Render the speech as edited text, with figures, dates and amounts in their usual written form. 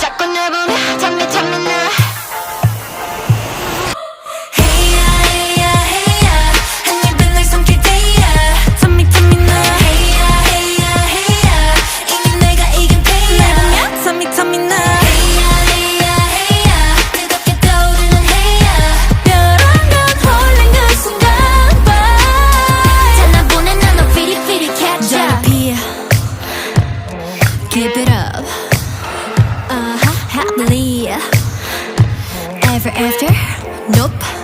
자꾸 날 보며 잠이 나. Keep it up, happily ever after. Nope.